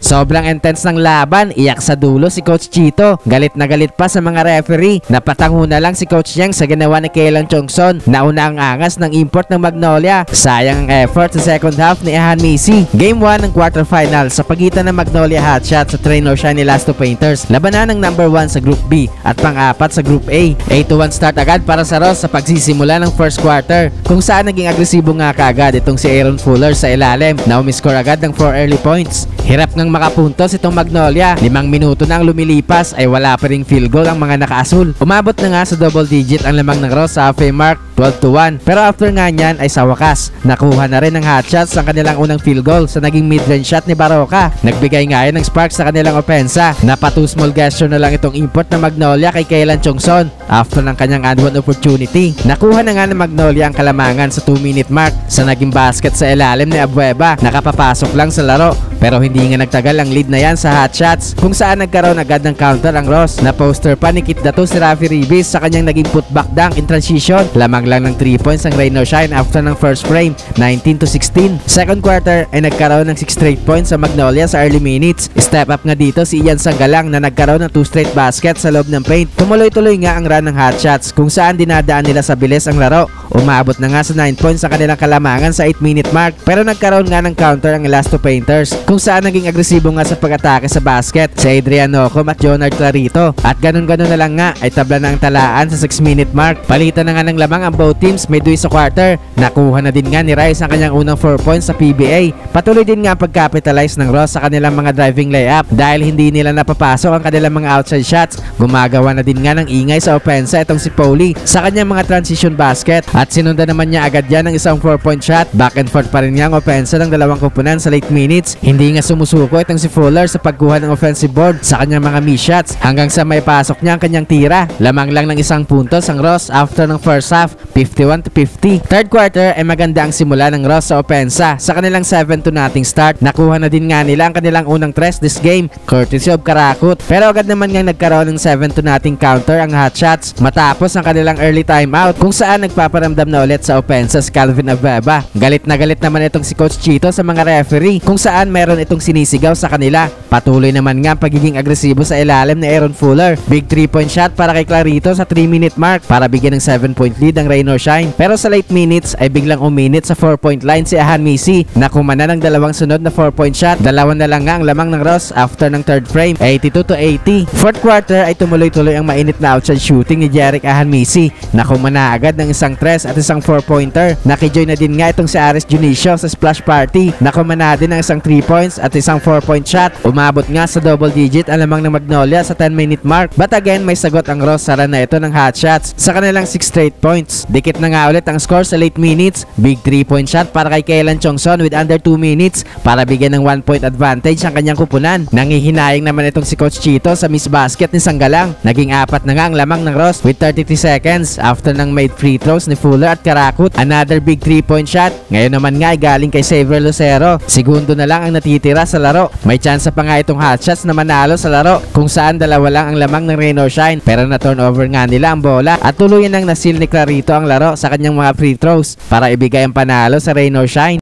Sobrang intense ng laban, iyak sa dulo si Coach Chito. Galit na galit pa sa mga referee. Napatango na lang si Coach Yang sa ginawa ni Kaylan Chongson. Nauna ang angas ng import ng Magnolia. Sayang ang effort sa second half ni Ahan Misi. Game 1 ng quarterfinal sa pagitan ng Magnolia Hotshot sa Trainer Shine Elasto Painters. Labanan ng number 1 sa Group B at pang-apat sa Group A. 8-1 start agad para sa Ross sa pagsisimula ng first quarter, kung saan naging agresibo nga kaagad itong si Aaron Fuller sa ilalim na umiscore agad ng 4 early points. Hirap ngang makapuntos itong Magnolia. 5 minuto na ang lumilipas ay wala pa ring field goal ang mga nakaasul. Umabot na nga sa double digit ang lamang ng Ross sa halfway mark, 12-1. Pero after nga niyan ay sa wakas, nakuha na rin ng Hotshots ang kanilang unang field goal sa naging mid-range shot ni Baroka. Nagbigay nga yan ng spark sa kanilang opensa. Napa 2 small gesture na lang itong import na Magnolia kay Kaylan Chongson after ng kanyang unwon opportunity. Nakuha na nga ng Magnolia ang kalamangan sa 2-minute mark sa naging basket sa ilalim ni Abueva. Nakapapasok lang sa laro pero hindi nga nagtagal ang lead na yan sa Hotshots, kung saan nagkaroon agad ng counter ang Ross. Na poster pa ni Kit Dato si Rafi Ribis sa kanyang naging putback dunk in transition. Lamang lang ng 3 points ang Rain or Shine after ng first frame, 19-16. Second quarter ay nagkaroon ng 6 straight points sa Magnolia sa early minutes. Step up nga dito si Ian Sanggalang na nagkaroon ng 2 straight baskets sa loob ng paint. Tumuloy-tuloy nga ang run ng Hotshots, kung saan dinadaan nila sa bilis ang laro. Umabot na nga sa 9 points sa kanilang kalamangan sa 8-minute mark, pero nagkaroon nga ng counter ang Elasto Painters, kung saan naging agresibo nga sa pag-atake sa basket si Adrian Nocom at Jonard Clarito. At ganun-ganun na lang nga ay tabla na ang talaan sa 6-minute mark. Palitan na nga ng lamang ang both teams midway sa quarter. Nakuha na din nga ni Rice ang kanyang unang 4 points sa PBA. Patuloy din nga pag-capitalize ng Ross sa kanilang mga driving layup dahil hindi nila napapasok ang kanilang mga outside shots. Gumagawa na din nga ng ingay sa opensa itong si Pauli sa kanyang mga transition basket, at sinundan naman niya agad yan ng isang 4-point shot. Back and forth pa rin nga ang opensa ng dalawang koponan sa late minutes. Hindi nga sumusuko itong si Fuller sa pagkuha ng offensive board sa kanyang mga miss shots hanggang sa may pasok niya ang kanyang tira. Lamang lang ng isang puntos ang Ross after ng first half, 51-50. Third quarter ay maganda ang simula ng Ross sa opensa. Sa kanilang 7-0 start, nakuha na din nga nila ang kanilang unang tres this game, courtesy of Karakut. Pero agad naman nga nagkaroon ng 7-0 counter ang Hotshots matapos ang kanilang early timeout, kung saan nagpaparamdam na ulit sa opensa si Calvin Abueva. Galit na galit naman itong si Coach Chito sa mga referee, kung saan meron itong sinisigaw sa kanila. Patuloy naman nga ang pagiging agresibo sa ilalim ni Aaron Fuller. Big 3-point shot para kay Clarito sa 3-minute mark para bigyan ng 7-point lead ang Rain or Shine. Pero sa late minutes ay biglang uminit sa 4-point line si Ahan Misi na kumana ng dalawang sunod na 4-point shot. Dalawa na lang nga ang lamang ng Ross after ng third frame, 82-80. Fourth quarter ay tumuloy-tuloy ang mainit na outside shooting ni Jeric Ahan Misi na kumana agad ng isang 3 at isang 4-pointer. Nakijoy na din nga itong si Aris Junicio sa splash party na kumana din ng isang 3 points at isang 4-point shot. Umabot nga sa double digit ang lamang ng Magnolia sa 10-minute mark, but again may sagot ang Ross sa run na ito ng Hotshots sa kanilang 6 straight points. Dikit na nga ulit ang score sa late minutes. Big 3-point shot para kay Kaylan Chongson with under 2 minutes para bigyan ng 1-point advantage ang kanyang kupunan. Nangihinayang naman itong si Coach Chito sa miss basket ni Sanggalang. Naging 4 na nga ang lamang ng Ross with 33 seconds after ng made free throws ni Fuller at Karakut. Another big 3-point shot. Ngayon naman nga ay galing kay Xavier Lucero. Segundo na lang ang natitira sa laro. May chance pa nga itong Hotshots na manalo sa laro, kung saan dalawa lang ang lamang ng Rain or Shine, pero na turnover nga nila ang bola at tuluyan nang nasil ni Clarito ang laro sa kanyang mga free throws para ibigay ang panalo sa Rain or Shine.